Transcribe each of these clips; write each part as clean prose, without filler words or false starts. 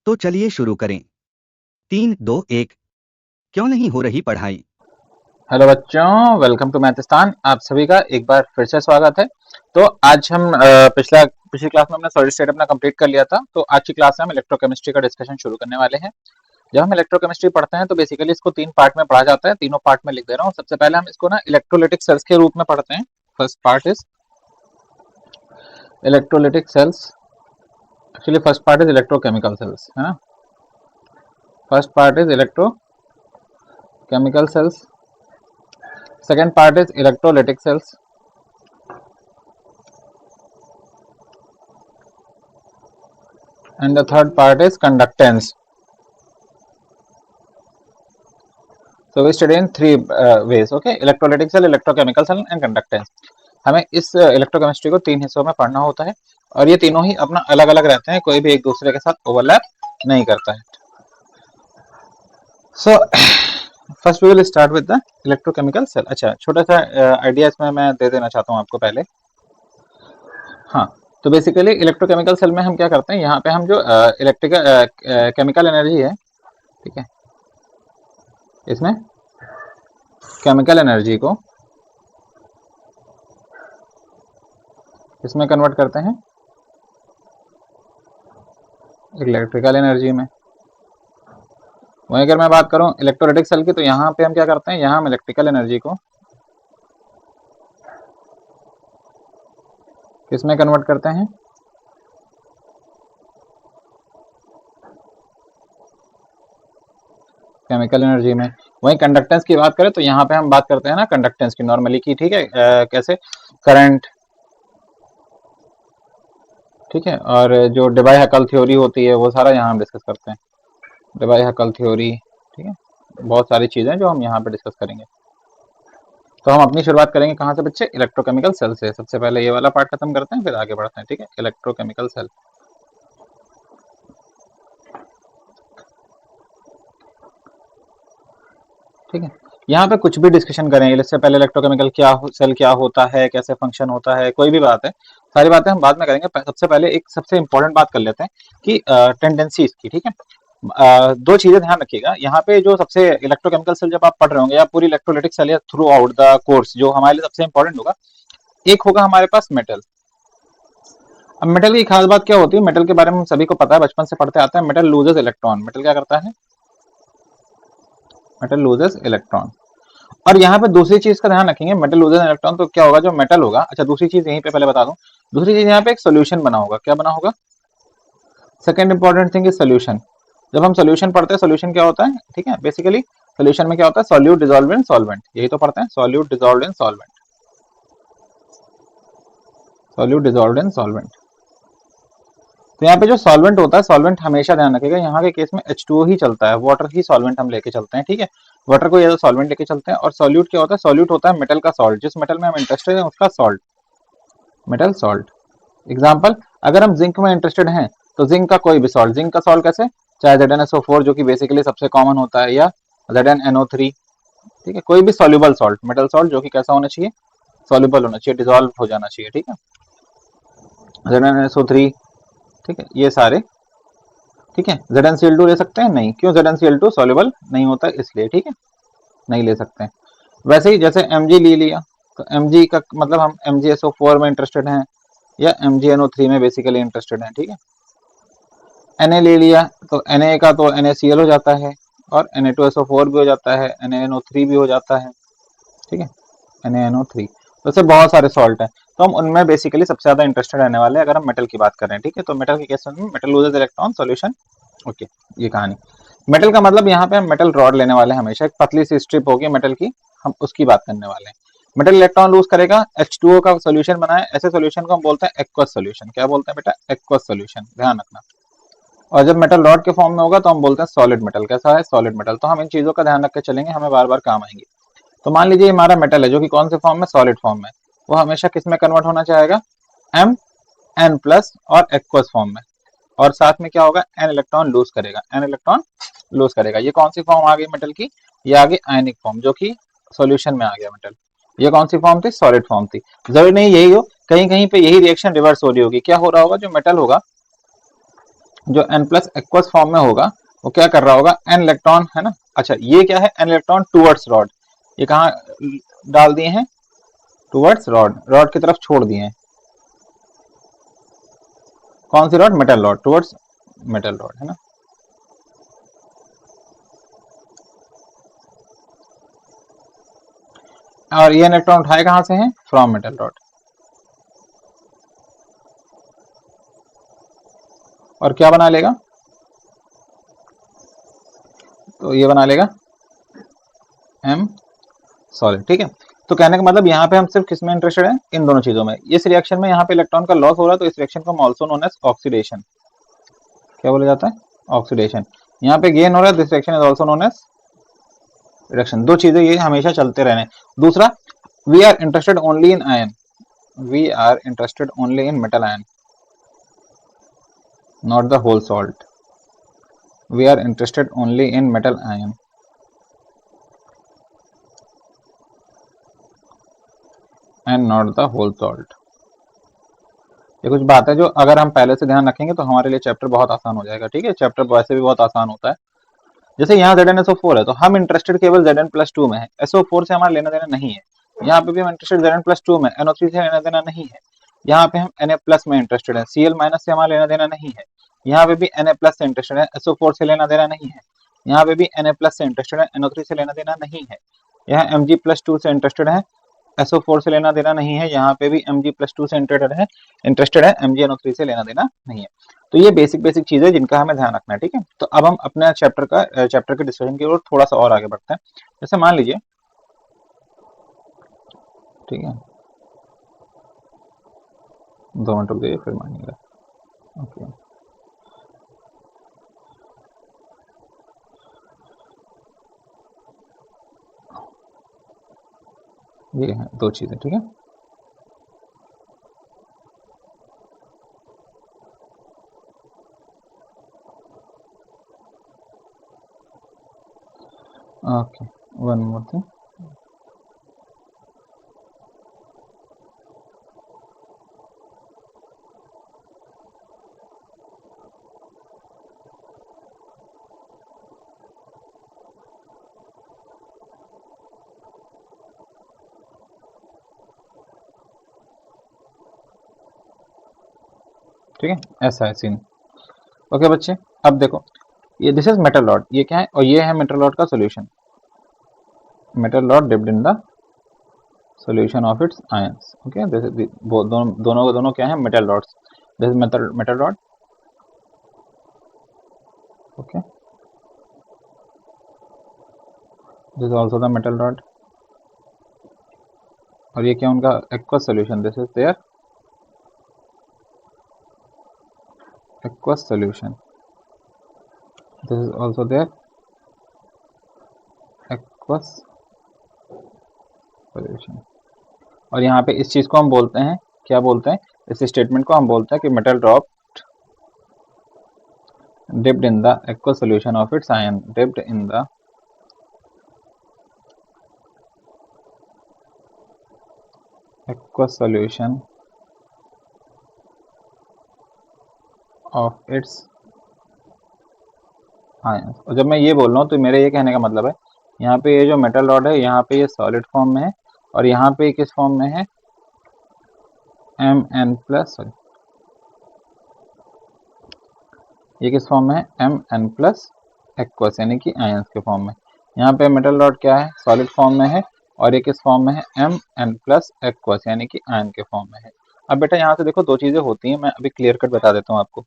तो चलिए शुरू करें। 3, 2, 1। क्यों नहीं हो रही पढ़ाई? हेलो बच्चों, वेलकम टू मैथिस्तान। आप सभी का एक बार फिर से स्वागत है। तो आज हम पिछली क्लास में हमने सॉलिड स्टेट अपना कंप्लीट कर लिया था। तो आज की क्लास में हम इलेक्ट्रोकेमिस्ट्री का डिस्कशन शुरू करने वाले हैं। जब हम इलेक्ट्रोकेमिस्ट्री पढ़ते हैं तो बेसिकली इसको 3 पार्ट में पढ़ा जाता है। तीनों पार्ट में लिख दे रहा हूँ। सबसे पहले हम इसको ना इलेक्ट्रोलिटिक सेल्स के रूप में पढ़ते हैं। First part is electrolytic cells. Actually first part is electrochemical cells, है ना। First part is electrochemical cells, second part is electrolytic cells, and the third part is conductance. So we study in three ways, okay? Electrolytic cell, electrochemical cell and conductance. हमें इस electrochemistry को 3 हिस्सों में पढ़ना होता है और ये तीनों ही अपना अलग अलग रहते हैं, कोई भी एक दूसरे के साथ ओवरलैप नहीं करता है। So first we will start with the electrochemical cell. अच्छा, छोटा सा आइडिया इसमें मैं दे देना चाहता हूँ आपको पहले। हाँ, तो बेसिकली इलेक्ट्रोकेमिकल सेल में हम क्या करते हैं, यहाँ पे हम जो इलेक्ट्रिकल केमिकल एनर्जी है, ठीक है, इसमें केमिकल एनर्जी को इसमें कन्वर्ट करते हैं इलेक्ट्रिकल एनर्जी में। वहीं अगर मैं बात करूं इलेक्ट्रोलिटिक सेल की, तो यहाँ पे हम क्या करते हैं, यहाँ हम इलेक्ट्रिकल एनर्जी को किसमें कन्वर्ट करते हैं, केमिकल एनर्जी में। वहीं कंडक्टेंस की बात करें तो यहाँ पे हम बात करते हैं ना कंडक्टेंस की नॉर्मली की, ठीक है, कैसे करंट, ठीक है, और जो डिबाई हकल थ्योरी होती है वो सारा यहाँ हम डिस्कस करते हैं, डिबाई हकल थ्योरी, ठीक है, बहुत सारी चीजें जो हम यहाँ पे डिस्कस करेंगे। तो हम अपनी शुरुआत करेंगे कहाँ से बच्चे, इलेक्ट्रोकेमिकल सेल से। सबसे पहले ये वाला पार्ट खत्म करते हैं, फिर आगे बढ़ते हैं, ठीक है। इलेक्ट्रोकेमिकल सेल, ठीक है। यहाँ पे कुछ भी डिस्कशन करेंगे इससे पहले इलेक्ट्रोकेमिकल सेल क्या होता है, कैसे फंक्शन होता है, कोई भी बात है, सारी बातें हम बाद में करेंगे। सबसे पहले एक सबसे इंपॉर्टेंट बात कर लेते हैं कि टेंडेंसीज की, ठीक है। दो चीजें ध्यान रखिएगा यहाँ पे, जो सबसे इलेक्ट्रोकेमिकल सेल जब आप पढ़ रहे होंगे या पूरी इलेक्ट्रोलिटिक सेल या थ्रू आउट द कोर्स, जो हमारे लिए सबसे इंपॉर्टेंट होगा, एक होगा हमारे पास मेटल। अब मेटल की खास बात क्या होती है, मेटल के बारे में हम सभी को पता है, बचपन से पढ़ते आते हैं। मेटल लूजेस इलेक्ट्रॉन, मेटल क्या करता है, मेटल लूजेस इलेक्ट्रॉन। और यहाँ पे दूसरी चीज का ध्यान रखेंगे, मेटल लूजेस इलेक्ट्रॉन, तो क्या होगा जो मेटल होगा। अच्छा, दूसरी चीज यहीं पे पहले बता दूं, दूसरी चीज यहाँ पे एक सोल्यूशन बना होगा। क्या बना होगा, second important thing is solution. जब हम सोल्यूशन पढ़ते हैं, सोल्यूशन क्या होता है, ठीक है, बेसिकली सोल्यूशन में क्या होता है, सॉल्यूट डिसॉल्व इन सॉल्वेंट, यही तो पढ़ते हैं, solute dissolve in solvent, solute dissolve in solvent. तो यहाँ पे जो सॉल्वेंट होता है, सॉल्वेंट हमेशा ध्यान रखिएगा, यहाँ के केस में H2O ही चलता है, वाटर ही सॉल्वेंट हम लेके चलते हैं, ठीक है। वाटर को या तो सॉल्वेंट लेके चलते हैं। और सॉल्यूट क्या होता है, सॉल्यूट होता है मेटल का सॉल्ट, जिस मेटल में हम इंटरेस्टेड हैं उसका सॉल्ट, मेटल सॉल्ट। एग्जाम्पल, अगर हम जिंक में इंटरेस्टेड हैं तो जिंक का कोई भी सॉल्ट, जिंक का सॉल्ट कैसे, चाहे ZnSO4 जो कि बेसिकली सबसे कॉमन होता है, या ZnNO3, ठीक है, कोई भी सॉल्युबल सॉल्ट, मेटल सॉल्ट जो कि कैसा होना चाहिए, सॉल्युबल होना चाहिए, डिसॉल्व हो जाना चाहिए, ठीक है, ZnSO3, ठीक है, ये सारे, ठीक है। ZnCl2 ले सकते हैं, नहीं, क्यों, ZnCl2 सॉल्युबल नहीं होता इसलिए, ठीक है, नहीं ले सकते हैं। वैसे ही जैसे Mg ले लिया, तो Mg का मतलब हम MgSO4 में इंटरेस्टेड हैं या MgNO3 में बेसिकली इंटरेस्टेड हैं, ठीक है। Na ले लिया तो Na का तो NaCl हो जाता है, और Na2SO4 भी हो जाता है, NaNO3 भी हो जाता है, ठीक है, NaNO3। तो ऐसे बहुत सारे सॉल्ट हैं, तो हम उनमें बेसिकली सबसे ज्यादा इंटरेस्टेड रहने वाले हैं अगर हम मेटल की बात कर रहे हैं, ठीक है। तो मेटल के केस में metal loses electron, solution, okay, ये कहानी। मेटल का मतलब यहाँ पे हम मेटल रॉड लेने वाले हैं, हमेशा एक पतली सी स्ट्रिप होगी मेटल की, हम उसकी बात करने वाले हैं। मेटल इलेक्ट्रॉन लूज करेगा, H2O का सोल्यूशन बनाए, ऐसे सोल्यूशन को हम बोलते हैं एक्वस सोल्यूशन। क्या बोलते हैं बेटा, एक्वस सोल्यूशन, ध्यान रखना। और जब मेटल रॉड के फॉर्म में होगा तो हम बोलते हैं सॉलिड मेटल। कैसा है, सॉलिड मेटल। तो हम इन चीजों का ध्यान रख के चलेंगे, हमें बार बार काम आएंगे। तो मान लीजिए हमारा मेटल है जो कि कौन से फॉर्म में, सॉलिड फॉर्म में, वो हमेशा किस में कन्वर्ट होना चाहेगा, एम एन प्लस और एक्वस फॉर्म में। और साथ में क्या होगा, एन इलेक्ट्रॉन लूज करेगा, एन इलेक्ट्रॉन लूज करेगा। ये कौन सी फॉर्म आ गई मेटल की, ये आ गई आयनिक फॉर्म, जो कि सॉल्यूशन में आ गया मेटल। ये कौन सी फॉर्म थी, सॉलिड फॉर्म थी। जरूरी नहीं यही हो, कहीं कहीं पे यही रिएक्शन रिवर्स हो रही होगी। क्या हो रहा होगा, जो मेटल होगा जो n प्लस एक्वस फॉर्म में होगा वो क्या कर रहा होगा, n इलेक्ट्रॉन है ना। अच्छा ये क्या है, n इलेक्ट्रॉन टूवर्ड्स रॉड, ये कहाँ डाल दिए हैं, टूवर्ड्स रॉड, रॉड की तरफ छोड़ दिए हैं। कौन सी rod, metal rod, towards metal rod है ना। और ये इलेक्ट्रॉन उठाए कहां से हैं, फ्रॉम मेटल रॉड। और क्या बना लेगा, तो ये बना लेगा m सॉलिड, ठीक है। तो कहने का मतलब यहाँ पे हम सिर्फ किस में इंटरेस्टेड हैं, इन दोनों चीजों में। इस रिएक्शन में यहाँ पे इलेक्ट्रॉन का लॉस हो रहा है, तो इस रिएक्शन को ऑल्सो नोन एज ऑक्सीडेशन, क्या बोला जाता है, ऑक्सीडेशन। यहाँ पे गेन हो रहा है, this reaction is also known as reduction. दो चीजें ये हमेशा चलते रहने। दूसरा, we are interested only in ion, we are interested only in metal ion, not the whole salt, we are interested only in metal ion and not the whole salt। ये कुछ बात है जो अगर हम पहले से ध्यान रखेंगे तो हमारे लिए चैप्टर बहुत आसान हो जाएगा, ठीक है। चैप्टर वैसे भी बहुत आसान होता है। जैसे यहाँ ZnSO4 है तो हम इंटरेस्टेड केवल Zn+2 में है, SO4 से हमारा लेना देना नहीं है। यहाँ पे भी हम इंटरेस्टेड Zn+2 में, NO3 से लेना देना नहीं है। यहाँ पे हम Na+ में इंटरेस्टेड है, Cl- से हमारा लेना देना नहीं है। यहाँ पे भी Na+ से इंटरेस्टेड है, SO4 से लेना देना नहीं है। यहाँ पे भी Na+ से इंटरेस्टेड है, NO3 से लेना देना नहीं है। यहाँ Mg+2 से इंटरेस्टेड है, SO4 से लेना देना नहीं है। यहाँ पे भी Mg+2 से इंटरेस्टेड है, MgNO3 से लेना देना नहीं है। तो ये बेसिक बेसिक चीजें जिनका हमें ध्यान रखना है, ठीक है। तो अब हम अपने चैप्टर के डिस्कशन की ओर थोड़ा सा और आगे बढ़ते हैं। जैसे मान लीजिए, ठीक है, 2 मिनट रुक जाइए फिर मानिएगा। ओके, ये है दो चीजें, ठीक है। ओके, वन मोर थिंग, ठीक है, ऐसा है सीन। ओके बच्चे, अब देखो, ये दिस इज मेटल रॉड, ये क्या है, और ये है मेटल रॉड का solution. Metal rod dipped in the solution of its ions, okay, this is the दोनों के दोनों क्या है, metal rods. This is metal rod, okay, this is also the metal rod. और ये क्या उनका aqueous solution, this is their aqueous solution, this is also their aqueous solution। और यहाँ पे इस चीज को हम बोलते हैं, क्या बोलते हैं, इस स्टेटमेंट को हम बोलते हैं कि metal drop dipped in the aqueous solution of its ion, dipped in the aqueous solution of its ions। और जब मैं ये बोल रहा हूँ तो मेरे ये कहने का मतलब है, यहाँ पे ये जो मेटल रॉड है यहाँ पे ये सॉलिड फॉर्म में है, और यहाँ पे किस फॉर्म में है, Mn+, सॉरी ये किस फॉर्म में है, Mn+ एक्वस, यानी कि आयंस के फॉर्म में। यहाँ पे मेटल रॉड क्या है, सॉलिड फॉर्म में है, और ये किस फॉर्म में है, Mn+ एक्वस, यानी कि आयन के फॉर्म में है। अब बेटा यहाँ से देखो दो चीजें होती हैं, मैं अभी क्लियर कट बता देता हूँ आपको।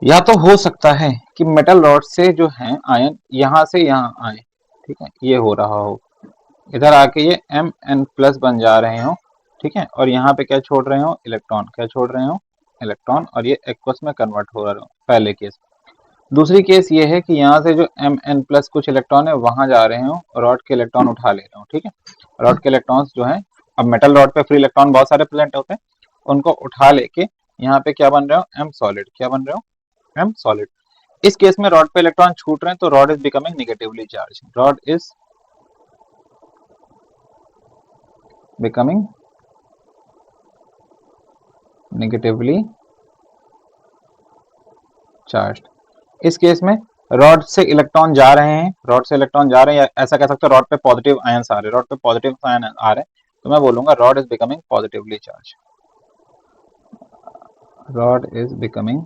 या तो हो सकता है कि मेटल रॉड से जो है आयन यहाँ से यहाँ आए, ठीक है, ये हो रहा हो, इधर आके ये Mn+ बन जा रहे हो, ठीक है, और यहाँ पे क्या छोड़ रहे हो, इलेक्ट्रॉन, क्या छोड़ रहे हो, इलेक्ट्रॉन, और ये एक्वस में कन्वर्ट हो रहा हो, पहले केस। दूसरी केस ये है कि यहाँ से जो Mn+ कुछ इलेक्ट्रॉन है वहां जा रहे हो, रॉड के इलेक्ट्रॉन उठा ले रहे हो, ठीक है। रॉड के इलेक्ट्रॉन्स जो है, अब मेटल रॉड पे फ्री इलेक्ट्रॉन बहुत सारे प्रेजेंट होते हैं, उनको उठा लेके यहाँ पे क्या बन रहे हो, M सॉलिड, क्या बन रहे हो, M सॉलिड। इस केस में रॉड पे इलेक्ट्रॉन छूट रहे हैं तो rod is becoming negatively charge, rod is becoming negatively charged. इस केस में रॉड से इलेक्ट्रॉन जा रहे हैं, रॉड से इलेक्ट्रॉन जा रहे हैं, या ऐसा कह सकते हैं रॉड पे पॉजिटिव आयंस आ रहे हैं, रॉड पे पॉजिटिव आयन आ रहे हैं, तो मैं बोलूंगा rod is becoming positively charge, rod is becoming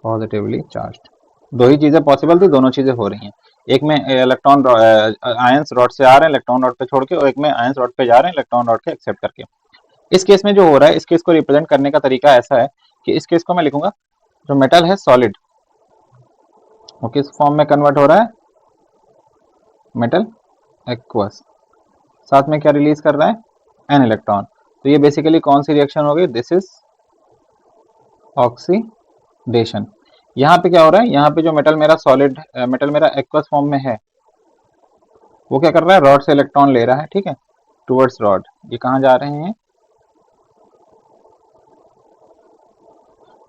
positively charged. दो ही चीजें पॉसिबल थी, दोनों चीजें हो रही हैं। एक में इलेक्ट्रॉन आयंस रॉड से आ रहे हैं इलेक्ट्रॉन रॉड पे छोड़ के, और एक में आयंस रॉड पे जा रहे हैं इलेक्ट्रॉन रॉड के एक्सेप्ट करके। इस केस में जो हो रहा है, इस केस को रिप्रेजेंट करने का तरीका ऐसा है कि इस केस को मैं लिखूंगा जो मेटल है सॉलिड, वो किस फॉर्म में कन्वर्ट हो रहा है, मेटल एक्वस, साथ में क्या रिलीज कर रहा है, एन इलेक्ट्रॉन। तो ये बेसिकली कौन सी रिएक्शन हो गई, दिस इज ऑक्सीडेशन। यहाँ पे क्या हो रहा है, यहाँ पे जो मेटल मेरा सॉलिड, मेटल मेरा एक्वस फॉर्म में है, वो क्या कर रहा है, रॉड से इलेक्ट्रॉन ले रहा है, ठीक है, टुवर्ड्स रॉड। ये कहाँ जा रहे हैं,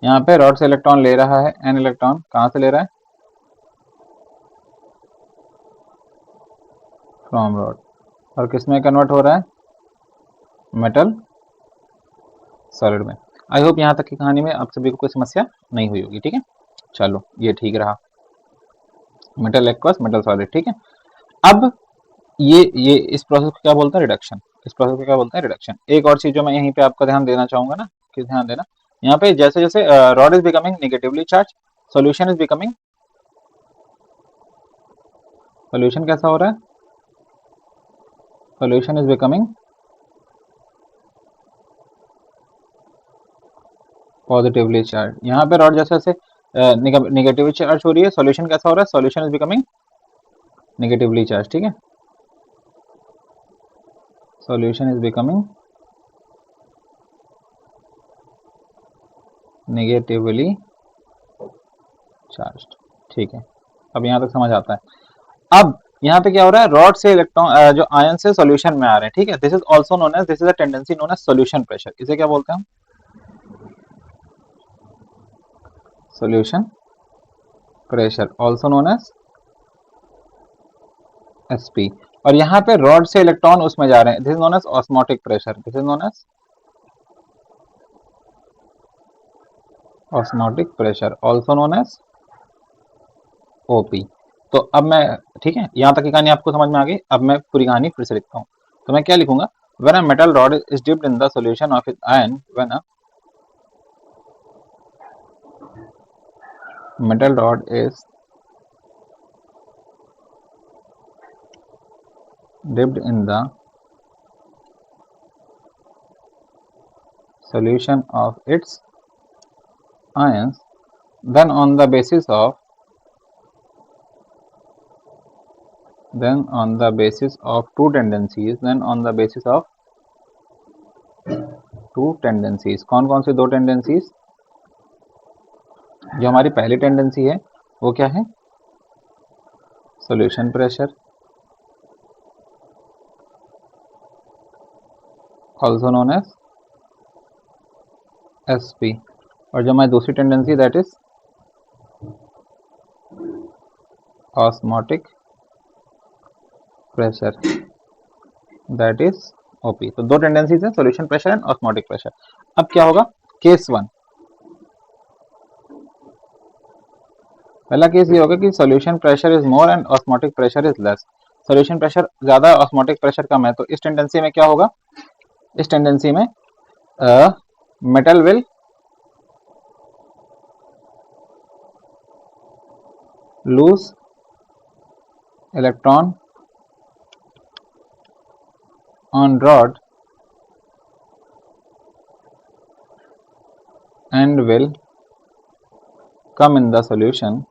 यहाँ पे रॉड से इलेक्ट्रॉन ले रहा है, एन इलेक्ट्रॉन कहाँ से ले रहा है, फ्रॉम रॉड, और किस में कन्वर्ट हो रहा है, मेटल सॉलिड में। आई होप यहाँ तक की कहानी में आप सभी को कोई समस्या नहीं हुई होगी, ठीक है। चलो ये ठीक रहा, मेटल एक्वस मेटल सॉलिड, ठीक है। अब ये इस प्रोसेस को क्या बोलते हैं, रिडक्शन। इस प्रोसेस को क्या बोलते हैं, रिडक्शन। एक और चीज जो मैं यहीं पे आपका ध्यान देना चाहूंगा ना, कि ध्यान देना, यहाँ पे जैसे जैसे rod is becoming negatively charge, solution is becoming, solution कैसा हो रहा है, solution is becoming positively charge. यहाँ पे रॉड जैसे जैसे नेगेटिवली चार्ज हो रही है, सॉल्यूशन कैसा हो रहा है, solution is becoming negatively charge, ठीक है, solution is becoming negatively charged, ठीक है। अब यहाँ तक समझ आता है। अब यहाँ पे क्या हो रहा है, रॉड से इलेक्ट्रॉन जो आयन से सॉल्यूशन में आ रहे हैं, ठीक है, this is also known as, this is a tendency known as solution pressure. इसे क्या बोलते हैं हम, solution pressure, also known as SP. और यहाँ पे रॉड से इलेक्ट्रॉन उसमें जा रहे हैं, this is known as osmotic pressure, this is known as osmotic pressure, also known as OP. तो अब मैं, ठीक है, यहाँ तक की कहानी आपको समझ में आ गई। अब मैं पूरी कहानी फिर से लिखता हूँ। तो मैं क्या लिखूंगा, when a metal rod is dipped in the solution of its ion, when a metal rod is dipped in the solution of its ions, then on the basis of two tendencies, कौन कौन सी दो tendencies, जो हमारी पहली tendency है वो क्या है, solution pressure, also known as SP, और जो हमारी दूसरी tendency that is osmotic pressure, that is OP. तो दो टेंडेंसीज हैं, solution pressure and osmotic pressure. अब क्या होगा, केस वन, पहला केस ये होगा कि solution pressure is more and osmotic pressure is less. Solution pressure ज्यादा है, ऑस्मोटिक प्रेशर कम है। तो इस टेंडेंसी में क्या होगा, इस टेंडेंसी में metal will lose electron on rod and will come in the solution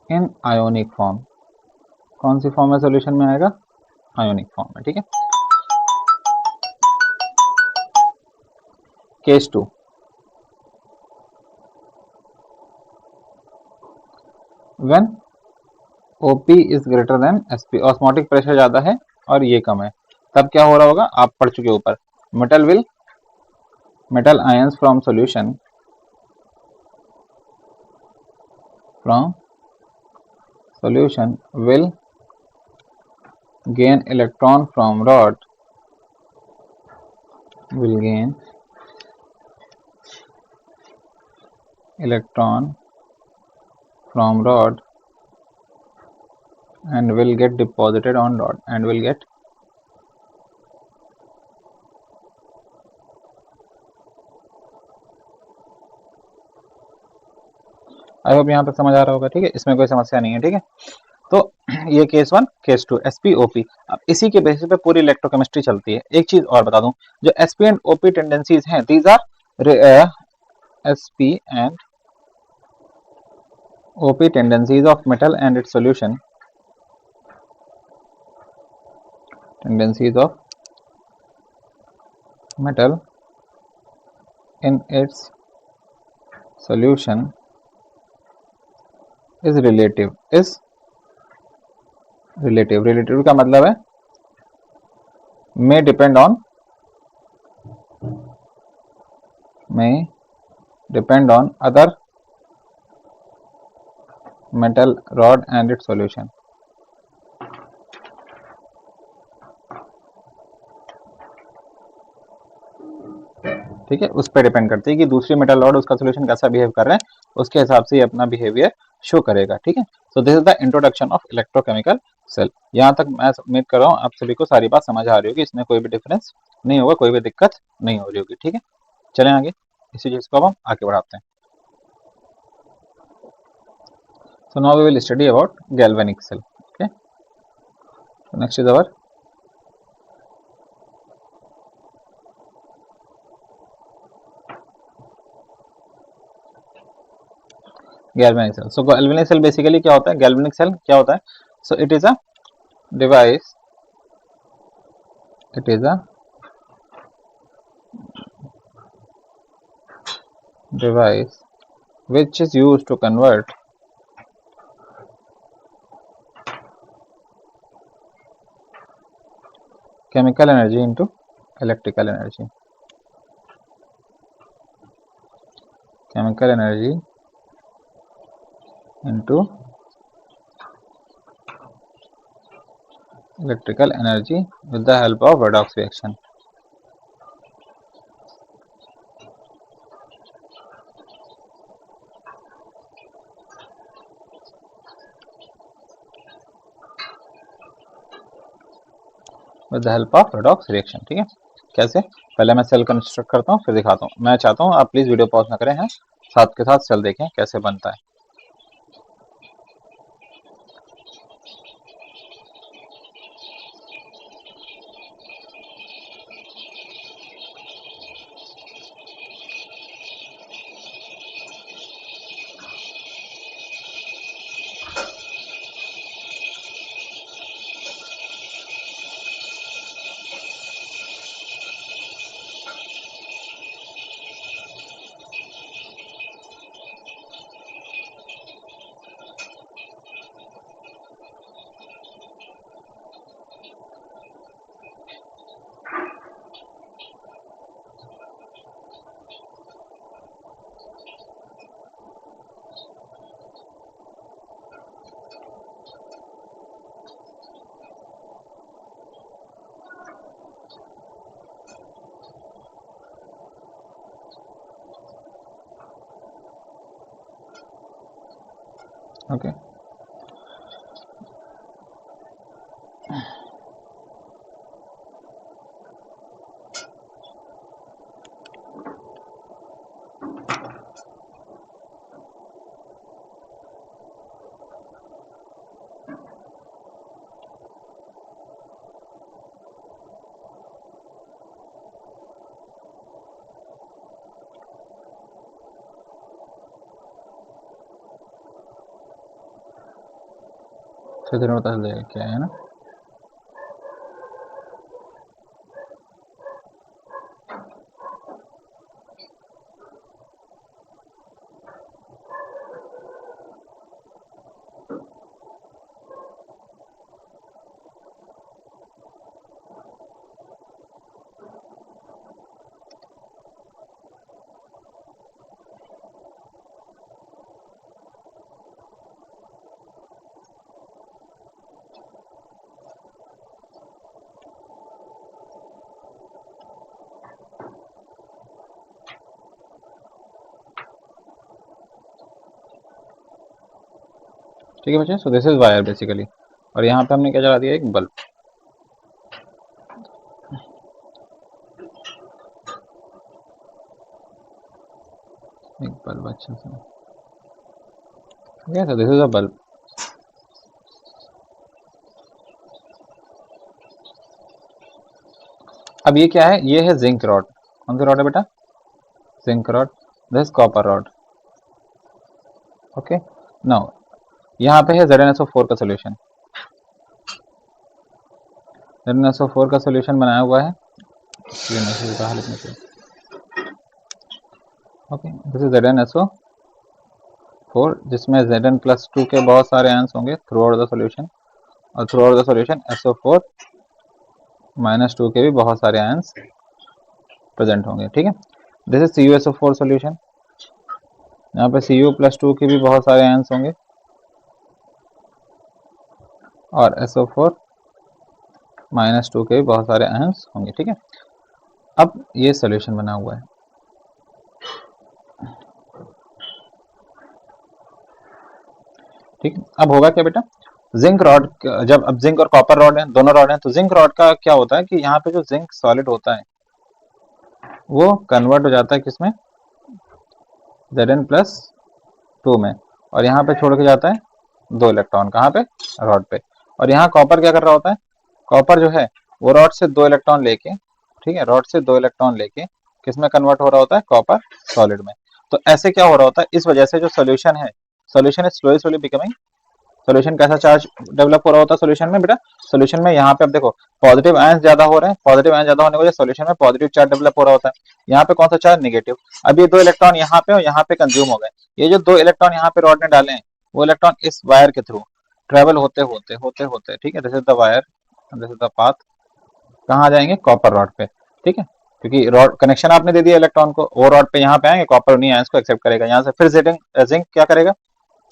in ionic form। कौन सी फॉर्म में सॉल्यूशन में आएगा, आयोनिक फॉर्म में, ठीक है। Case two, when OP is greater than SP, osmotic pressure ज्यादा है और ये कम है, तब क्या हो रहा होगा, आप पढ़ चुके ऊपर, metal ions from solution will gain electron from rod will gain electron from rod and will get deposited on rod and will get I hope यहाँ पे समझ आ रहा होगा। ठीक है, इसमें कोई समस्या नहीं है। ठीक है, तो ये केस 1 केस 2 एसपी ओपी। अब इसी के बेसिस पे पूरी इलेक्ट्रोकेमिस्ट्री चलती है। एक चीज और बता दूं, जो एसपी एंड ओपी टेंडेंसीज हैं, these are SP and OP tendencies of metal and its solution, tendencies of metal in its solution is relative का मतलब है may depend on other metal rod and its solution। ठीक है, उस पर depend करती है कि दूसरी मेटल रॉड उसका सोल्यूशन कैसा बिहेव कर रहा है, उसके हिसाब से अपना बिहेवियर शो करेगा। ठीक है, so this is the introduction of electrochemical cell. यहाँ तक मैं उम्मीद कर रहा हूँ आप सभी को सारी बात समझ आ रही होगी, इसमें कोई भी डिफरेंस नहीं होगा, कोई भी दिक्कत नहीं हो रही होगी। ठीक है, चलें आगे, इसी चीज को हम आगे बढ़ाते हैं। So now we will study about galvanic cell. Okay, next is our galvanic cell. So galvanic cell basically क्या होता है, गैल्वेनिक सेल क्या होता है? So it is a device, it is a device which is used to convert chemical energy into electrical energy, chemical energy into electrical energy with the help of redox reaction। With the help of redox reaction। ठीक है, कैसे? पहले मैं cell construct करता हूँ फिर दिखाता हूँ। मैं चाहता हूँ आप प्लीज वीडियो पॉज ना करें, हैं साथ के साथ सेल देखें कैसे बनता है। ओके, बता देगा क्या है ना। ठीक है बच्चे, सो दिस इज वायर बेसिकली, और यहाँ पे हमने क्या चला दिया, एक बल्ब। एक बल्ब अच्छा सा, ठीक है, so this is a bulb. अब ये क्या है, ये है जिंक रॉड। कौन सी रॉड है बेटा, zinc rod. This copper rod. Okay, now यहाँ पे है ZnSO4 का सोल्यूशन। ZnSO4 का सोल्यूशन बनाया हुआ है, ये मैसेज बाहर लिखने के। ओके, दिस इज ZnSO4, जिसमें Zn+2 के बहुत सारे आयंस होंगे थ्रू आउट द सोल्यूशन, और through out the solution SO4-2 के भी बहुत सारे आयंस प्रेजेंट होंगे। ठीक है, दिस इज CuSO4 सोल्यूशन, यहाँ पे Cu+2 के भी बहुत सारे आयंस होंगे, और SO4-2 के भी बहुत सारे आयंस होंगे। ठीक है, अब ये सोल्यूशन बना हुआ है। ठीक है, अब होगा क्या बेटा, जिंक रॉड, जब अब जिंक और कॉपर रॉड है, दोनों रॉड हैं, तो जिंक रॉड का क्या होता है कि यहाँ पे जो जिंक सॉलिड होता है वो कन्वर्ट हो जाता है किसमें, Zn+2 में, और यहाँ पे छोड़ के जाता है 2 इलेक्ट्रॉन, कहाँ पे, रॉड पे। और यहाँ कॉपर क्या कर रहा होता है, कॉपर जो है वो रॉड से 2 इलेक्ट्रॉन लेके, ठीक है, रॉड से 2 इलेक्ट्रॉन लेके किसमें कन्वर्ट हो रहा होता है, कॉपर सॉलिड में। तो ऐसे क्या हो रहा होता है, इस वजह से जो सोल्यूशन है, solution is slowly slowly becoming, solution कैसा चार्ज डेवलप हो रहा होता है सोल्यूशन में बेटा, सोल्यूशन में यहाँ पे अब देखो पॉजिटिव आयंस ज्यादा हो रहे हैं, पॉजिटिव आयंस ज्यादा होने की वजह से सोल्यूशन में पॉजिटिव चार्ज डेवलप हो रहा होता है। यहाँ पे कौन सा चार्ज, नेगेटिव। अब ये 2 इलेक्ट्रॉन यहाँ पे और यहाँ पे कंज्यूम हो गए, ये जो 2 इलेक्ट्रॉन यहाँ पे रॉड ने डाले हैं, वो इलेक्ट्रॉन इस वायर के थ्रू ट्रेवल होते होते होते होते, ठीक है, this is the wire, this is the path, कहाँ जाएंगे, कॉपर रॉड पे। ठीक है, क्योंकि रॉड कनेक्शन आपने दे दिया इलेक्ट्रॉन को, वो रॉड पे यहाँ पे आएंगे, कॉपर उन्हीं आयंस को एक्सेप्ट करेगा, यहाँ से फिर जिंक क्या करेगा,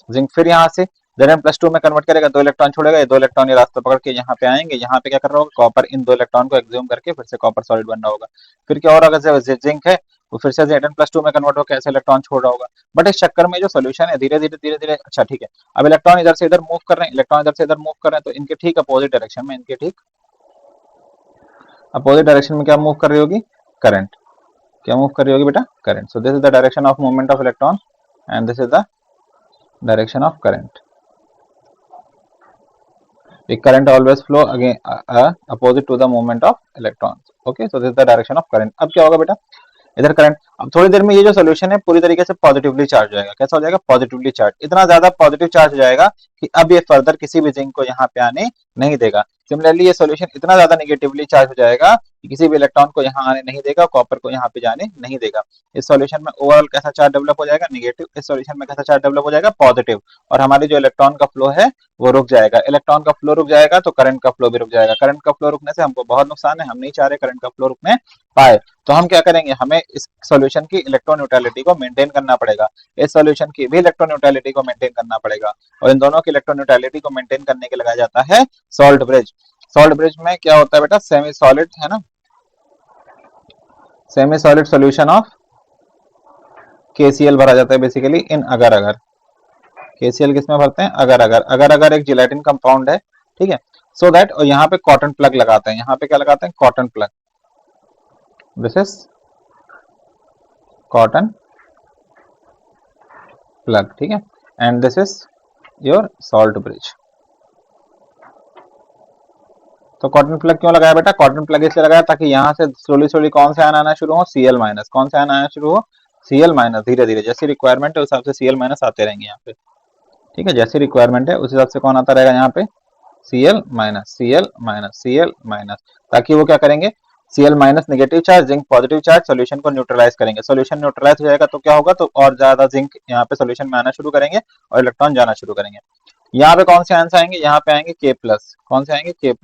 जिंक फिर यहाँ से Zn+2 में कन्वर्ट करेगा, 2 इलेक्ट्रॉन छोड़ेगा, ये 2 इलेक्ट्रॉन ये रास्ता पकड़ के यहाँ पे आएंगे, यहाँ पे क्या कर रहा होगा, कॉपर इन 2 इलेक्ट्रॉन को एक्सज्यूम करके फिर से कॉपर सॉलिड बन रहा होगा। फिर क्या हो रहा होगा, जिंक है वो फिर से Zn+2 में कन्वर्ट होकर ऐसे इलेक्ट्रॉन छोड़ रहा होगा। बट इस चक्कर में जो सोल्यूशन है धीरे धीरे, अच्छा ठीक है, अब इलेक्ट्रॉन इधर से इधर मूव कर रहे हैं, इलेक्ट्रॉन इधर से इधर मूव कर रहे हैं, तो इनके ठीक अपोजिट डायरेक्शन में, इनके ठीक अपोजिट डायरेक्शन में क्या मूव कर रही होगी, करंट, क्या मूव कर रही होगी बेटा, current. So this is the direction of movement of electron and this is the direction of current. The current always flow again opposite to the movement of electrons. Okay, so this is the direction of current. अब क्या होगा बेटा, इधर current, अब थोड़ी देर में ये जो सोल्यूशन है पूरी तरीके से पॉजिटिवली चार्ज हो जाएगा। कैसा हो जाएगा, पॉजिटिवली चार्ज, इतना ज्यादा पॉजिटिव चार्ज हो जाएगा कि अब ये फर्दर किसी भी जिंक को यहाँ पे आने नहीं देगा। सिमिलरली ये सोल्यूशन इतना ज्यादा नेगेटिवली चार्ज हो जाएगा कि किसी भी इलेक्ट्रॉन को यहाँ आने नहीं देगा, कॉपर को यहाँ पे जाने नहीं देगा। इस सोल्यूशन में ओवरऑल कैसा चार्ज डेवलप हो जाएगा, नेगेटिव। इस सोल्यूशन में कैसा चार्ज डेवलप हो जाएगा, पॉजिटिव। और हमारी जो इलेक्ट्रॉन का फ्लो है वो रुक जाएगा, इलेक्ट्रॉन का फ्लो रुक जाएगा तो करंट का फ्लो भी रुक जाएगा। करंट का फ्लो रुकने से हमको बहुत नुकसान है, हम नहीं चाह रहे करंट का फ्लो रुकने पाए, तो हम क्या करेंगे, हमें इस सॉल्यूशन की इलेक्ट्रोन्यूट्रलिटी को मेंटेन करना पड़ेगा, इस सॉल्यूशन की भी इलेक्ट्रोन्यूट्रलिटी को मेंटेन करना पड़ेगा, और इन दोनों की इलेक्ट्रोन्यूट्रलिटी को मेंटेन करने के लगाया जाता है सॉल्ट ब्रिज। सॉल्ट ब्रिज में क्या होता है बेटा, सेमी सॉलिड है ना, semi solid solution of KCl भरा जाता है बेसिकली इन अगर अगर। KCl किसमें भरते हैं, अगर अगर, अगर अगर एक जिलेटिन कंपाउंड है, ठीक है, सो दैट, और यहाँ पे कॉटन प्लग लगाते हैं, यहाँ पे क्या लगाते हैं, cotton plug, this is cotton plug, ठीक है, and this is your salt bridge. तो कॉटन प्लग क्यों लगाया बेटा, कॉटन प्लग इसलिए लगाया ताकि यहाँ से स्लोली स्लोली कौन से आयन आना शुरू हो, Cl-, कौन से आयन आना शुरू हो, Cl-, धीरे धीरे जैसी रिक्वायरमेंट है उस हिसाब से Cl- आते रहेंगे यहाँ पे। ठीक है, जैसी रिक्वायरमेंट है उस हिसाब से कौन आता रहेगा यहाँ पे, Cl-, Cl-, Cl-, ताकि वो क्या करेंगे, Cl- negative charge, zinc positive charge, solution को न्यूट्रलाइज करेंगे। सोल्यूशन न्यूट्रलाइज हो जाएगा तो क्या होगा, तो और ज्यादा जिंक यहाँ पे सोल्यूशन में आना शुरू करेंगे और इलेक्ट्रॉन जाना शुरू करेंगे। यहाँ पे कौन से आंसर आएंगे, यहाँ पे आएंगे K+, कौन से आएंगे, K+।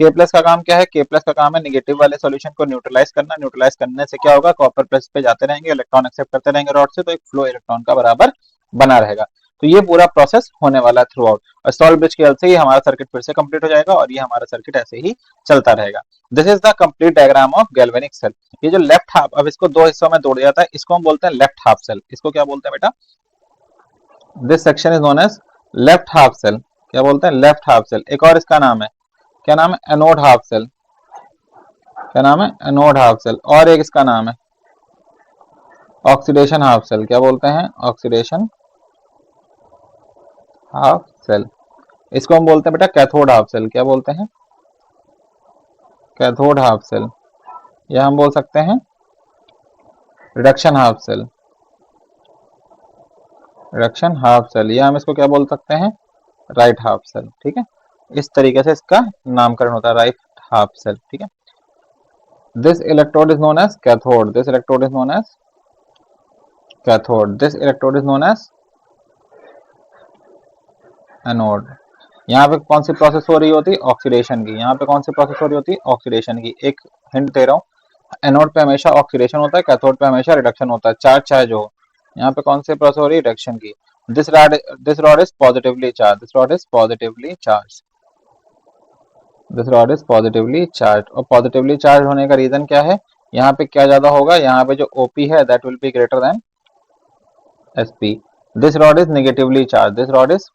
K+ का काम क्या है, K+ का काम है नेगेटिव वाले सॉल्यूशन को न्यूट्रलाइज करना, न्यूट्रलाइज करने से क्या होगा, कॉपर प्लस पे जाते रहेंगे, इलेक्ट्रॉन एक्सेप्ट करते रहेंगे रॉड से, तो एक फ्लो इलेक्ट्रॉन का बराबर बना रहेगा। तो ये पूरा प्रोसेस होने वाला है थ्रू आउट, और सॉल्ट ब्रिज की हेल्प से ही हमारा सर्किट फिर से कंप्लीट हो जाएगा और ये हमारा सर्किट ऐसे ही चलता रहेगा। This is the complete diagram of galvanic cell. ये जो लेफ्ट हाफ, अब इसको 2 हिस्सों में तोड़ दिया जाता है, इसको हम बोलते हैं लेफ्ट हाफ सेल। इसको क्या बोलते हैं बेटा, this section is known as left half cell, क्या बोलते हैं, लेफ्ट हाफ सेल। एक और इसका नाम है, क्या नाम है, एनोड हाफ सेल, क्या नाम है, एनोड हाफ सेल। और एक इसका नाम है ऑक्सीडेशन हाफ सेल, क्या बोलते हैं, ऑक्सीडेशन हाफ सेल। इसको हम बोलते हैं बेटा कैथोड हाफ सेल, क्या बोलते हैं, कैथोड हाफ सेल, या हम बोल सकते हैं reduction half cell, reduction half cell, या हम इसको क्या बोल सकते हैं, राइट हाफ सेल। ठीक है, इस तरीके से इसका नामकरण होता है, राइट हाफ सेल। ठीक है, this electrode is known as cathode, this electrode is known as cathode, this electrode is known as anode. यहाँ पे कौन सी प्रोसेस हो रही होती है, ऑक्सीडेशन की। यहाँ पे कौन सी प्रोसेस हो रही होती है, ऑक्सीडेशन की। एक हिंट दे रहा हूँ, एनोड पे हमेशा ऑक्सीडेशन होता है, कैथोड पे हमेशा रिडक्शन होता है, चार्ज चाहे जो हो। यहाँ पे कौन सी प्रोसेस हो रही है, रिडक्शन की। This rod is positively charge, this rod is positively charge, this rod is positively charge. और पॉजिटिवली चार्ज होने का रीजन क्या है, यहाँ पे क्या ज्यादा होगा, यहाँ पे जो ओपी है that will be greater than SP. This rod is negatively charge, this rod is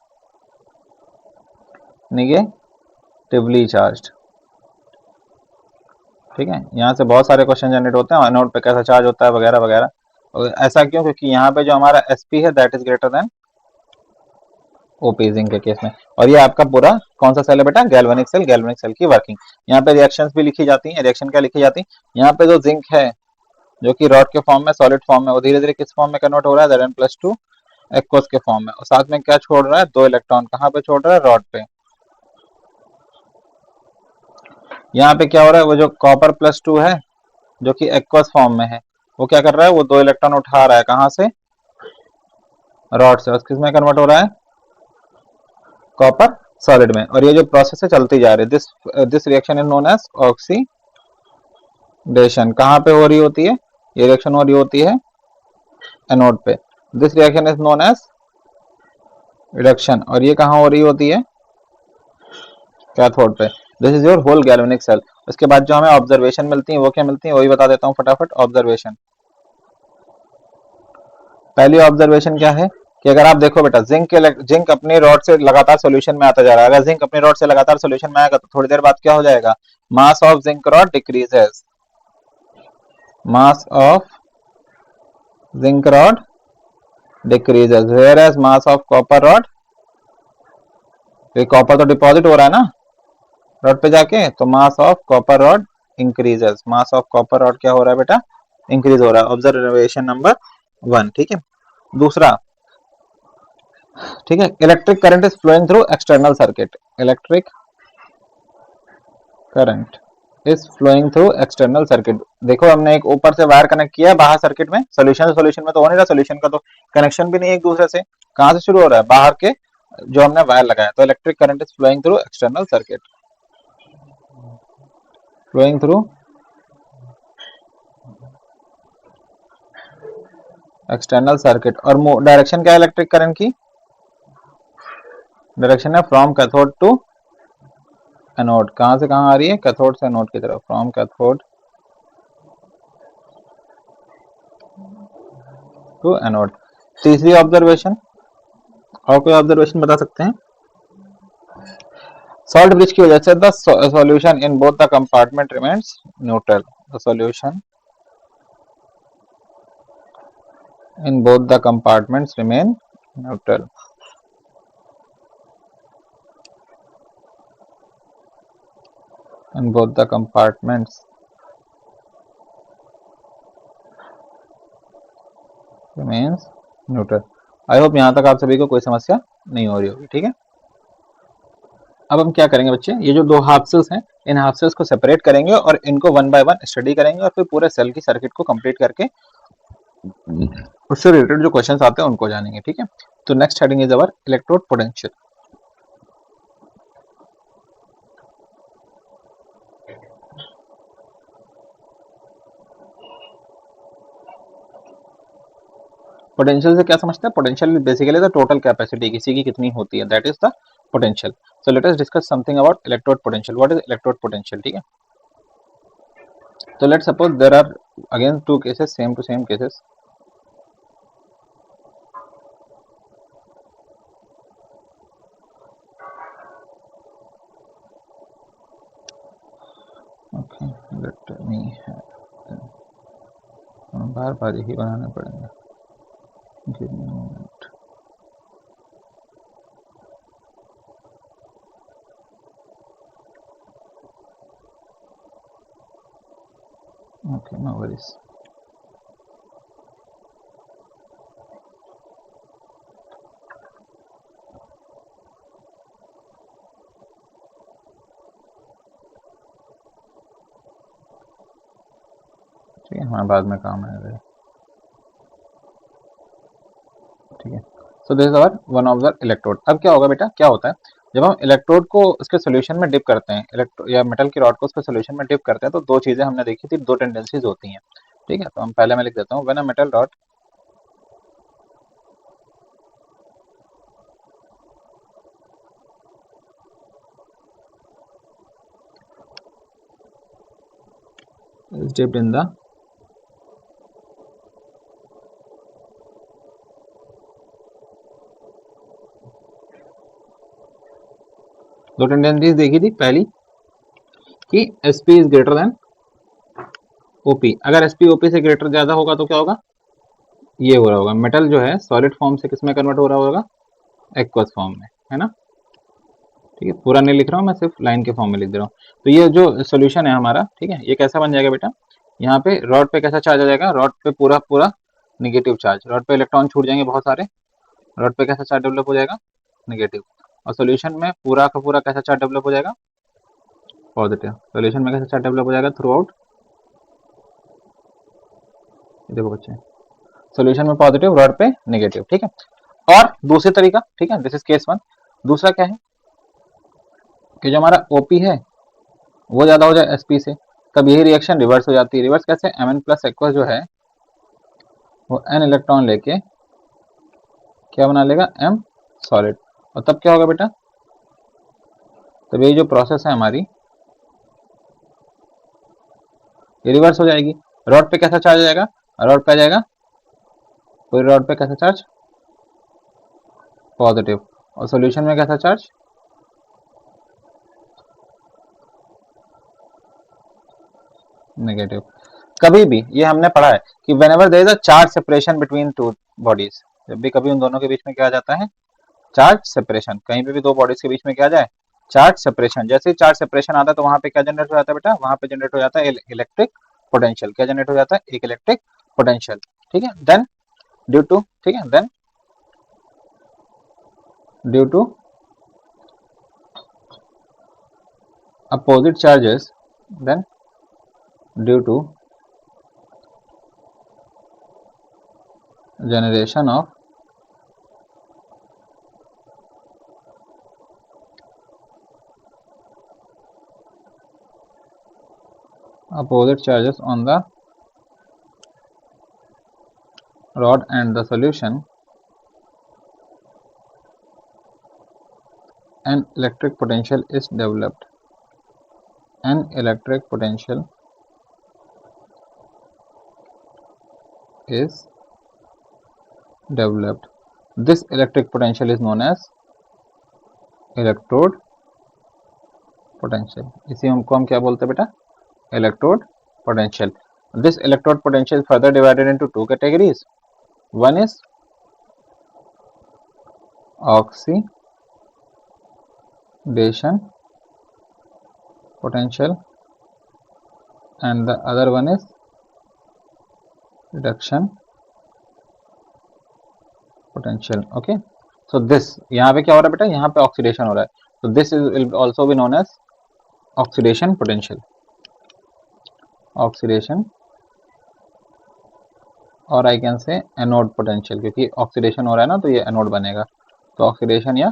negatively charge. ठीक है, यहाँ से बहुत सारे क्वेश्चन जनरेट होते हैं, एनोड पे कैसा चार्ज होता है वगैरह वगैरह। और ऐसा क्यों, क्योंकि यहाँ पे जो हमारा एसपी है that is greater then OP zinc के केस में। और ये आपका पूरा कौन सा सेल है बेटा, गैल्वेनिक सेल, गैल्वेनिक सेल की वर्किंग। यहाँ पे रिएक्शंस भी लिखी जाती हैं, रिएक्शन क्या लिखी जाती है, यहाँ पे जो जिंक है जो कि रॉड के फॉर्म में, सॉलिड फॉर्म में, वो धीरे धीरे किस फॉर्म में कन्वर्ट हो रहा है, Zn+2 एक्वस के फॉर्म में। और साथ में क्या छोड़ रहा है, 2 इलेक्ट्रॉन, कहाँ पे छोड़ रहा है, रॉड पे। यहाँ पे क्या हो रहा है, वो जो कॉपर+2 है जो कि एक्वस फॉर्म में है, वो क्या कर रहा है, वो 2 इलेक्ट्रॉन उठा रहा है, कहाँ से, रॉड से। और किस में कन्वर्ट हो रहा है, कॉपर सॉलिड में। और ये जो प्रोसेस है चलती जा रही है, this reaction is known as oxidation. कहाँ पे हो रही होती है, ये रिएक्शन हो रही होती है एनोड पे। This reaction is known as reduction, और ये कहाँ हो रही होती है, कैथोड पे। This is your whole galvanic cell. उसके बाद जो हमें ऑब्जर्वेशन मिलती है वो क्या मिलती है, वही बता देता हूँ फटाफट। ऑब्जर्वेशन, पहली ऑब्जर्वेशन क्या है कि अगर आप देखो बेटा, जिंक अपनी रॉड से लगातार सॉल्यूशन में आता जा रहा है। अगर जिंक अपनी रॉड से लगातार सॉल्यूशन में आएगा तो थोड़ी देर बाद क्या हो जाएगा, mass of zinc rod decreases, mass of zinc rod decreases, whereas mass of copper rod, copper तो डिपॉजिट हो रहा है ना रॉड पे जाके, तो mass of copper rod increases, mass of copper rod क्या हो रहा है बेटा, इंक्रीज हो रहा है। Observation number 1। ठीक है, दूसरा, ठीक है, electric current is flowing through external circuit, electric current is flowing through external circuit. देखो हमने एक ऊपर से वायर कनेक्ट किया है बाहर सर्किट में, सोल्यूशन में तो हो नहीं रहा, सोल्यूशन का तो कनेक्शन भी नहीं एक दूसरे से, कहां से शुरू हो रहा है, बाहर के जो हमने वायर लगाया। तो electric current is flowing through external circuit, flowing through external circuit. और डायरेक्शन क्या है इलेक्ट्रिक करंट की, डायरेक्शन है फ्रॉम कैथोड टू एनोड। कहां से कहां आ रही है, कैथोड से एनोड की तरफ, फ्रॉम कैथोड टू एनोड। तीसरी ऑब्जर्वेशन, और कोई ऑब्जर्वेशन बता सकते हैं, सॉल्ट ब्रिज की वजह से the solution in both the compartment remains neutral, the solution in both the compartments remain neutral, in both the compartments remains neutral। I hope यहाँ तक आप सभी को कोई समस्या नहीं हो रही होगी। ठीक है, अब हम क्या करेंगे बच्चे, ये जो दो हाफ सेल्स हैं इन हाफ सेल्स को सेपरेट करेंगे और इनको 1 बाय 1 स्टडी करेंगे, और फिर पूरे सेल की सर्किट को कंप्लीट करके उससे रिलेटेड जो क्वेश्चंस आते हैं उनको जानेंगे। ठीक है, तो next heading is our electrode potential. Potential से क्या समझते हैं, potential basically the total capacity किसी की कितनी होती है, that is the potential. So let us discuss something about electrode potential. What is electrode potential. ठीक है, so let's suppose there are again two cases, same to same cases. Okay, let me बार बार यही बनाने पड़ेंगे। Give me moment. Okay, no worries. ठीक है, हमारे बाद में काम आएगा। ठीक है, so this is our one of the electrode. अब क्या होगा बेटा, क्या होता है जब हम इलेक्ट्रोड को उसके सोल्यूशन में डिप करते हैं, या मेटल की रॉड को उसके सोल्यूशन में डिप करते हैं, तो दो चीजें हमने देखी थी, दो टेंडेंसीज होती हैं। ठीक है, तो हम पहले मैं लिख देता हूँ, when a metal rod is dipped in the दो टेंडेंसीज देखी थी, पहली कि sp is greater then op। अगर sp op से ग्रेटर ज्यादा होगा तो क्या होगा, ये हो रहा होगा, मेटल जो है सॉलिड फॉर्म से किस में कन्वर्ट हो रहा होगा, एक्वस फॉर्म में, है ना। ठीक है, पूरा नहीं लिख रहा हूँ मैं, सिर्फ लाइन के फॉर्म में लिख दे रहा हूँ। तो ये जो सोल्यूशन है हमारा, ठीक है, ये कैसा बन जाएगा बेटा, यहाँ पे रॉड पे कैसा चार्ज आ जाएगा, रॉड पे पूरा पूरा निगेटिव चार्ज, रॉड पे इलेक्ट्रॉन छूट जाएंगे बहुत सारे, रॉड पे कैसा चार्ज डेवलप हो जाएगा, निगेटिव। और सोल्यूशन में पूरा का पूरा कैसा चार्ज डेवलप हो जाएगा, पॉजिटिव। सोल्यूशन में कैसा चार्ज डेवलप हो जाएगा, थ्रू आउट। देखो बच्चे, सोल्यूशन में पॉजिटिव, रॉड पे नेगेटिव। ठीक है, और दूसरी तरीका, ठीक है, दिस इज केस वन। दूसरा क्या है कि जो हमारा ओपी है वो ज्यादा हो जाए एसपी से, तब यही रिएक्शन रिवर्स हो जाती है। रिवर्स कैसे, एम प्लस एक्वस जो है वो एन इलेक्ट्रॉन लेके क्या बना लेगा, एम सॉलिड। और तब क्या होगा बेटा, तब ये जो प्रोसेस है हमारी ये रिवर्स हो जाएगी। रॉड पे कैसा चार्ज आ जाएगा, रॉड पे आ जाएगा, पूरी रॉड पे कैसा चार्ज, पॉजिटिव। और सॉल्यूशन में कैसा चार्ज, नेगेटिव। कभी भी ये हमने पढ़ा है कि whenever there is a charge separation between two bodies, जब भी कभी उन दोनों के बीच में क्या आ जाता है, चार्ज सेपरेशन। कहीं पे भी दो बॉडीज के बीच में क्या आ जाए, चार्ज सेपरेशन। जैसे ही चार्ज सेपरेशन आता है तो वहां पे क्या जनरेट हो जाता है बेटा, वहां पे जनरेट हो जाता है इलेक्ट्रिक पोटेंशियल। क्या जनरेट हो जाता है, एक इलेक्ट्रिक पोटेंशियल। ठीक है, देन ड्यू टू, ठीक है, then due to opposite charges, then due to generation of opposite charges on the rod and the solution, an electric potential is developed. An electric potential is developed. This electric potential is known as electrode potential. इसी हमको हम क्या बोलते हैं बेटा, electrode potential. This electrode potential is further divided into two categories. One is oxidation potential and the other one is reduction potential. Okay, so this यहाँ पे क्या हो रहा है बेटा, यहाँ पे ऑक्सीडेशन हो रहा है, so this is will also be known as oxidation potential. oxidation और I can say anode potential, क्योंकि ऑक्सीडेशन हो रहा है ना तो ये एनोड बनेगा, तो ऑक्सीडेशन या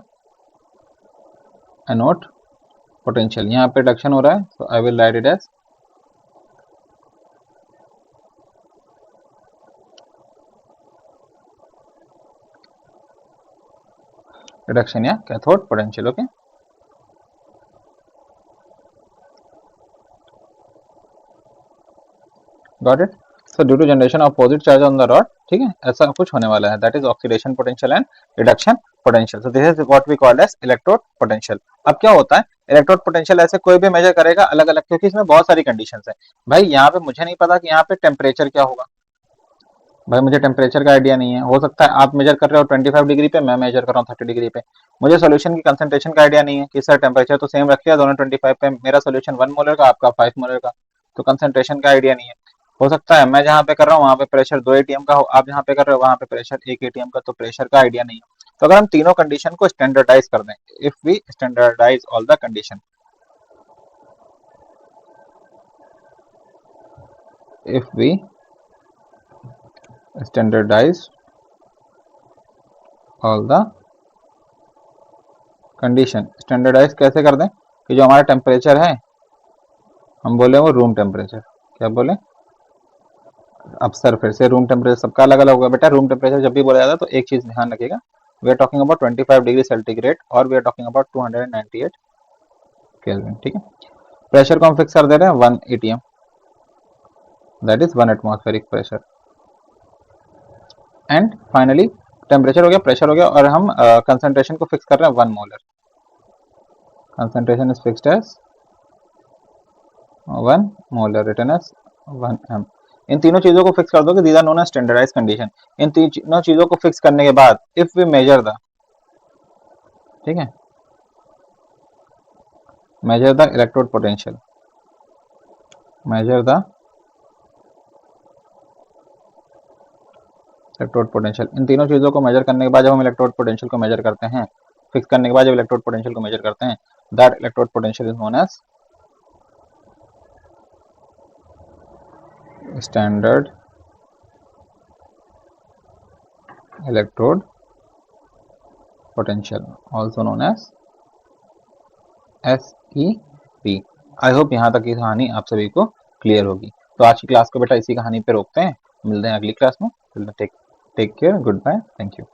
एनोड पोटेंशियल। यहाँ पे रिडक्शन हो रहा है, so I will write it as reduction या cathode potential. Okay, got it. So due to generation of opposite charge on the rod, ठीक है, ऐसा कुछ होने वाला है, that is oxidation potential and reduction potential. So this is what we call as electrode potential. अब क्या होता है, इलेक्ट्रोड पोटेंशियल ऐसे कोई भी मेजर करेगा अलग अलग, क्योंकि इसमें बहुत सारी कंडीशंस है। भाई यहाँ पे मुझे नहीं पता कि यहाँ पे टेम्परेचर क्या होगा, भाई मुझे टेम्परेचर का आइडिया नहीं है। हो सकता है आप मेजर कर रहे हो 25 डिग्री पे, मैं मेजर कर रहा हूँ 30 डिग्री पे। मुझे सोल्यूशन की कंसंट्रेशन का आइडिया नहीं है कि सर टेम्परेचर तो सेम रख लिया दोनों 25 पे, मेरा सोल्यूशन 1 मोलर का, आपका 5 मोलर का, तो कंसंट्रेशन का आइडिया नहीं है। हो सकता है मैं जहाँ पे कर रहा हूँ वहाँ पे प्रेशर 2 एटीएम का हो, आप जहाँ पे कर रहे हो वहाँ पे प्रेशर 1 एटीएम का, तो प्रेशर का आइडिया नहीं है। तो अगर हम तीनों कंडीशन को स्टैंडर्डाइज कर दें, if we standardize all the condition, if we standardize all the condition, standardize कैसे कर दें कि जो हमारा टेम्परेचर है हम बोले वो रूम टेम्परेचर, क्या बोले, अब सर फिर से रूम टेम्परेचर सबका अलग अलग होगा बेटा। रूम टेम्परेचर जब भी बोला जाता है तो एक चीज ध्यान रखिएगा, we are talking about 25 degree centigrade और we are talking about 298 kelvin, ठीक है। प्रेशर को हम फिक्स कर दे रहे हैं 1 ATM, that is 1 atmospheric pressure. And finally temperature हो गया, प्रेशर हो गया, और हम कंसंट्रेशन को फिक्स कर रहे हैं 1 molar. Concentration is fixed as 1 molar, written as 1 m। इन तीनों चीजों को फिक्स कर दो कि these are known as standardize condition. इन तीनों चीजों को फिक्स करने के बाद इफ वी मेजर द, ठीक है, measure the electrode potential, measure the electrode potential. इन तीनों चीजों को मेजर करने के बाद जब हम इलेक्ट्रोड पोटेंशियल को मेजर करते हैं, फिक्स करने के बाद जब इलेक्ट्रोड पोटेंशियल को मेजर करते हैं, that electrode potential is known as standard electrode potential, also known as SEP। I hope यहाँ तक की कहानी आप सभी को क्लियर होगी। तो आज की क्लास को बेटा इसी कहानी पे रोकते हैं, मिलते हैं अगली क्लास में। Take care, goodbye, thank you.